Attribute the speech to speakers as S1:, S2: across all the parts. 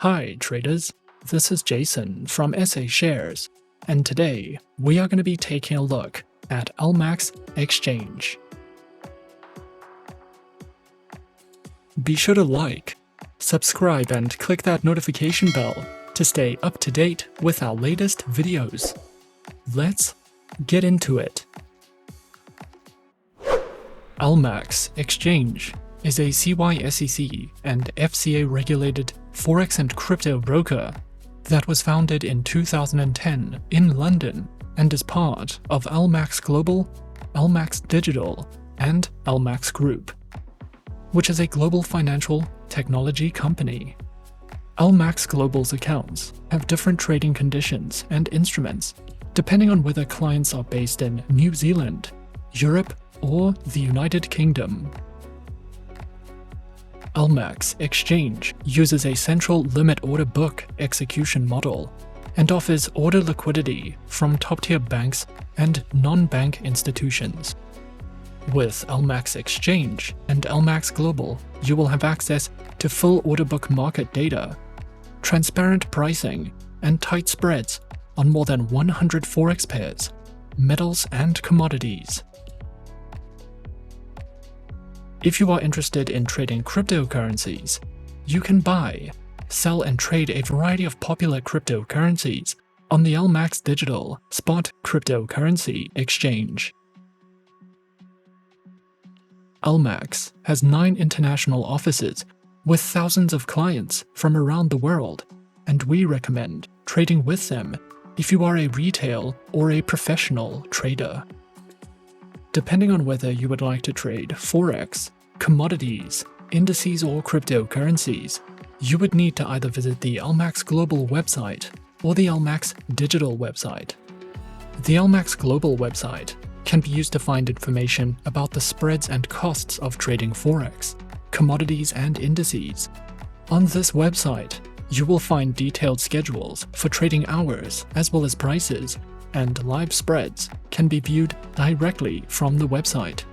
S1: Hi traders, this is Jason from SA Shares, and today we are going to be taking a look at LMAX Exchange. Be sure to like, subscribe and click that notification bell to stay up to date with our latest videos. Let's get into it. LMAX Exchange is a CySEC and FCA-regulated Forex and crypto broker that was founded in 2010 in London and is part of LMAX Global, LMAX Digital, and LMAX Group, which is a global financial technology company. LMAX Global's accounts have different trading conditions and instruments depending on whether clients are based in New Zealand, Europe, or the United Kingdom. LMAX Exchange uses a central limit order book execution model and offers order liquidity from top-tier banks and non-bank institutions. With LMAX Exchange and LMAX Global, you will have access to full order book market data, transparent pricing, and tight spreads on more than 100 Forex pairs, metals, and commodities. If you are interested in trading cryptocurrencies, you can buy, sell, and trade a variety of popular cryptocurrencies on the LMAX Digital spot cryptocurrency exchange. LMAX has 9 international offices with thousands of clients from around the world, and we recommend trading with them if you are a retail or a professional trader. Depending on whether you would like to trade Forex, commodities, indices, or cryptocurrencies, you would need to either visit the LMAX Global website or the LMAX Digital website. The LMAX Global website can be used to find information about the spreads and costs of trading Forex, commodities, and indices. On this website, you will find detailed schedules for trading hours as well as prices, and live spreads can be viewed directly from the website.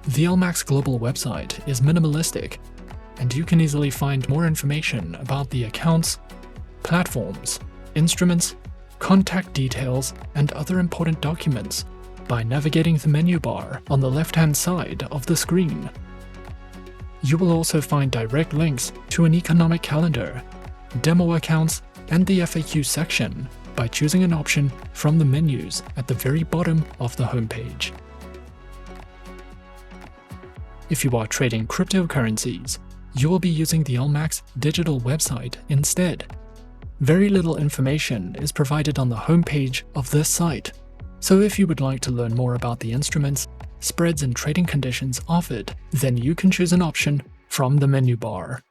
S1: The LMAX Global website is minimalistic, and you can easily find more information about the accounts, platforms, instruments, contact details, and other important documents by navigating the menu bar on the left-hand side of the screen. You will also find direct links to an economic calendar, demo accounts, and the FAQ section by choosing an option from the menus at the very bottom of the homepage. If you are trading cryptocurrencies, you will be using the LMAX Digital website instead. Very little information is provided on the homepage of this site, so if you would like to learn more about the instruments, spreads, and trading conditions offered, then you can choose an option from the menu bar.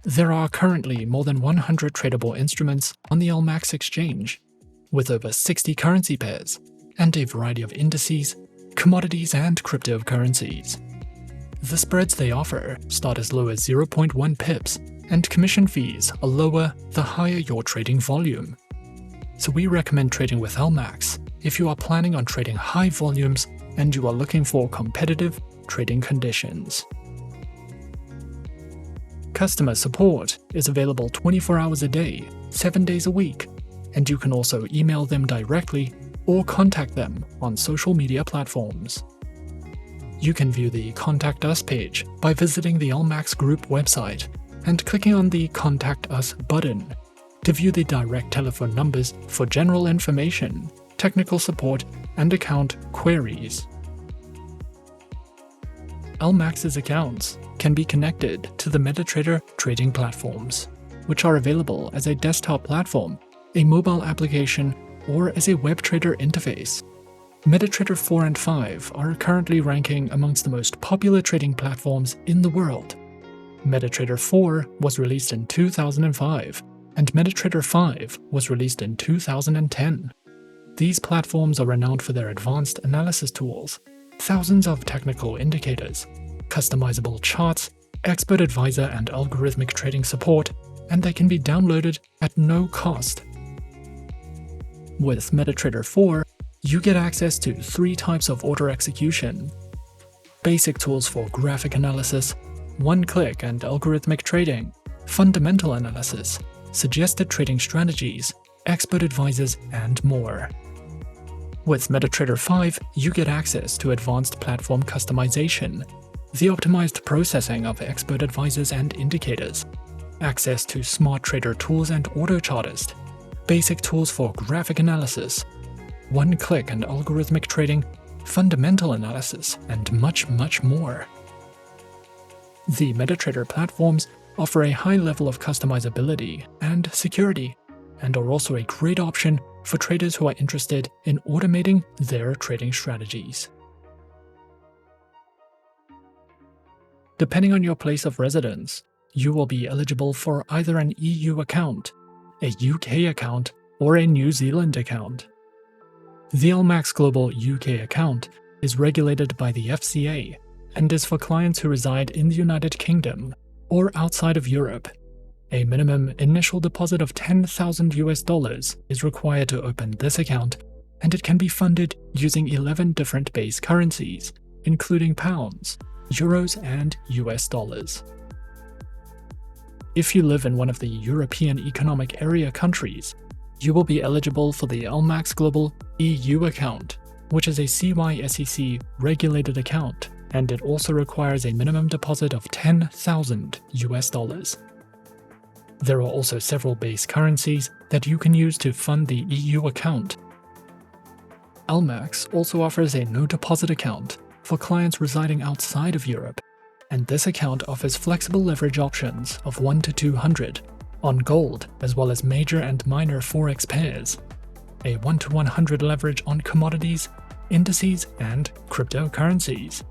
S1: There are currently more than 100 tradable instruments on the LMAX Exchange, with over 60 currency pairs and a variety of indices, commodities, and cryptocurrencies. The spreads they offer start as low as 0.1 pips, and commission fees are lower the higher your trading volume. So we recommend trading with LMAX if you are planning on trading high volumes and you are looking for competitive trading conditions. Customer support is available 24 hours a day, 7 days a week, and you can also email them directly or contact them on social media platforms. You can view the Contact Us page by visiting the LMAX Group website and clicking on the Contact Us button to view the direct telephone numbers for general information, technical support, and account queries. LMAX's accounts can be connected to the MetaTrader trading platforms, which are available as a desktop platform, a mobile application, or as a web trader interface. MetaTrader 4 and 5 are currently ranking amongst the most popular trading platforms in the world. MetaTrader 4 was released in 2005, and MetaTrader 5 was released in 2010. These platforms are renowned for their advanced analysis tools, thousands of technical indicators, customizable charts, expert advisor and algorithmic trading support, and they can be downloaded at no cost. With MetaTrader 4, you get access to 3 types of order execution: basic tools for graphic analysis, one-click and algorithmic trading, fundamental analysis, suggested trading strategies, expert advisors, and more. With MetaTrader 5, you get access to advanced platform customization, the optimized processing of expert advisors and indicators, access to smart trader tools and auto chartist, basic tools for graphic analysis, one-click and algorithmic trading, fundamental analysis, and much, much more. The MetaTrader platforms offer a high level of customizability and security, and are also a great option for traders who are interested in automating their trading strategies. Depending on your place of residence, you will be eligible for either an EU account, a UK account, or a New Zealand account. The LMAX Global UK account is regulated by the FCA and is for clients who reside in the United Kingdom or outside of Europe. A minimum initial deposit of $10,000 is required to open this account, and it can be funded using 11 different base currencies, including pounds, euros, and US dollars. If you live in one of the European Economic Area countries, you will be eligible for the LMAX Global EU account, which is a CySEC regulated account, and it also requires a minimum deposit of $10,000. There are also several base currencies that you can use to fund the EU account. LMAX also offers a no-deposit account for clients residing outside of Europe, and this account offers flexible leverage options of 1 to 200 on gold as well as major and minor Forex pairs, a 1 to 100 leverage on commodities, indices, and cryptocurrencies.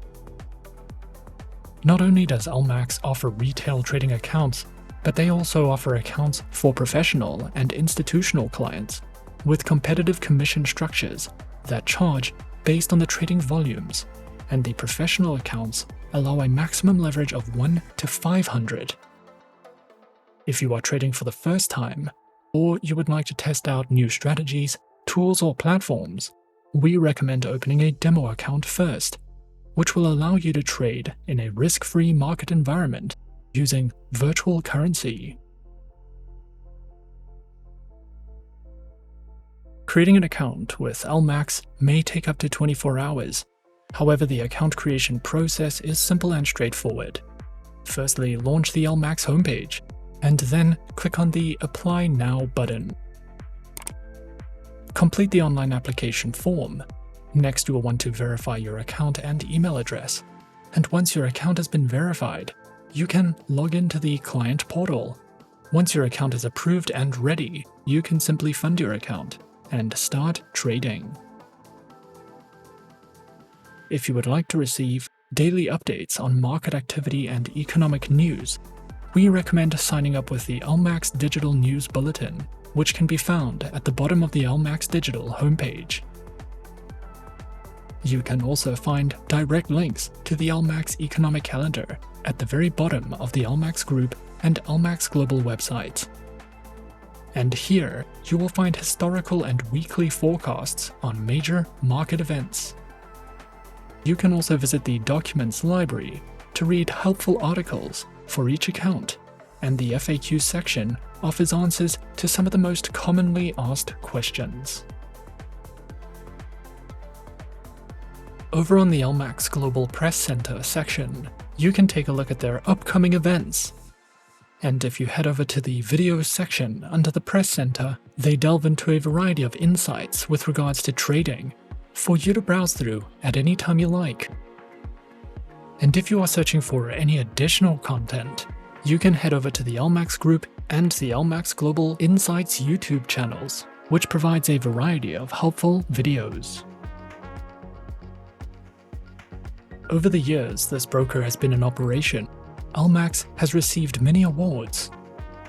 S1: Not only does LMAX offer retail trading accounts, but they also offer accounts for professional and institutional clients, with competitive commission structures that charge based on the trading volumes, and the professional accounts allow a maximum leverage of 1 to 500. If you are trading for the first time, or you would like to test out new strategies, tools, or platforms, we recommend opening a demo account first, which will allow you to trade in a risk-free market environment using virtual currency. Creating an account with LMAX may take up to 24 hours. However, the account creation process is simple and straightforward. Firstly, launch the LMAX homepage, and then click on the Apply Now button. Complete the online application form. Next, you will want to verify your account and email address. And once your account has been verified, you can log into the client portal. Once your account is approved and ready, you can simply fund your account and start trading. If you would like to receive daily updates on market activity and economic news, we recommend signing up with the LMAX Digital News Bulletin, which can be found at the bottom of the LMAX Digital homepage. You can also find direct links to the LMAX Economic Calendar at the very bottom of the LMAX Group and LMAX Global websites. And here, you will find historical and weekly forecasts on major market events. You can also visit the Documents library to read helpful articles for each account, and the FAQ section offers answers to some of the most commonly asked questions. Over on the LMAX Global Press Center section, you can take a look at their upcoming events. And if you head over to the Videos section under the Press Center, they delve into a variety of insights with regards to trading, for you to browse through at any time you like. And if you are searching for any additional content, you can head over to the LMAX Group and the LMAX Global Insights YouTube channels, which provides a variety of helpful videos. Over the years this broker has been in operation, LMAX has received many awards.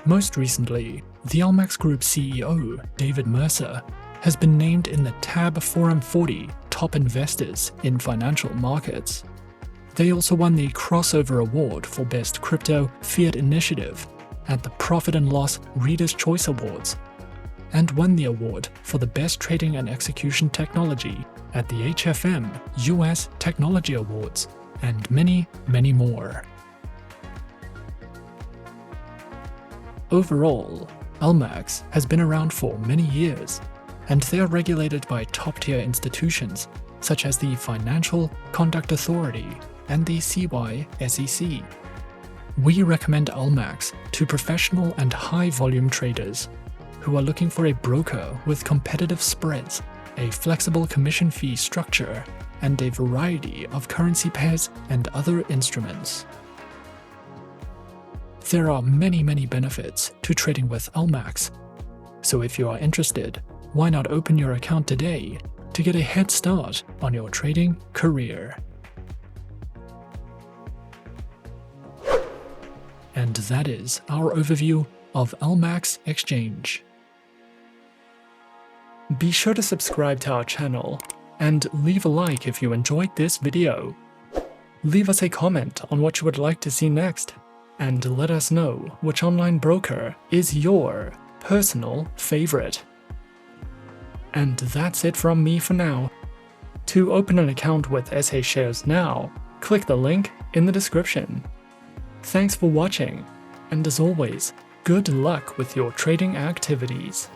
S1: Most recently, the LMAX Group CEO, David Mercer, has been named in the Tab Forum 40 Top Investors in Financial Markets. They also won the Crossover Award for Best Crypto Fiat Initiative at the Profit and Loss Reader's Choice Awards, and won the award for the Best Trading and Execution Technology at the HFM US Technology Awards, and many, many more. Overall, LMAX has been around for many years, and they are regulated by top-tier institutions such as the Financial Conduct Authority and the CySEC. We recommend LMAX to professional and high-volume traders who are looking for a broker with competitive spreads, a flexible commission fee structure, and a variety of currency pairs and other instruments. There are many benefits to trading with LMAX, so if you are interested, why not open your account today to get a head start on your trading career? And that is our overview of LMAX Exchange. Be sure to subscribe to our channel and leave a like if you enjoyed this video. Leave us a comment on what you would like to see next, and let us know which online broker is your personal favorite. And that's it from me for now. To open an account with SA Shares now, click the link in the description. Thanks for watching, and as always, good luck with your trading activities.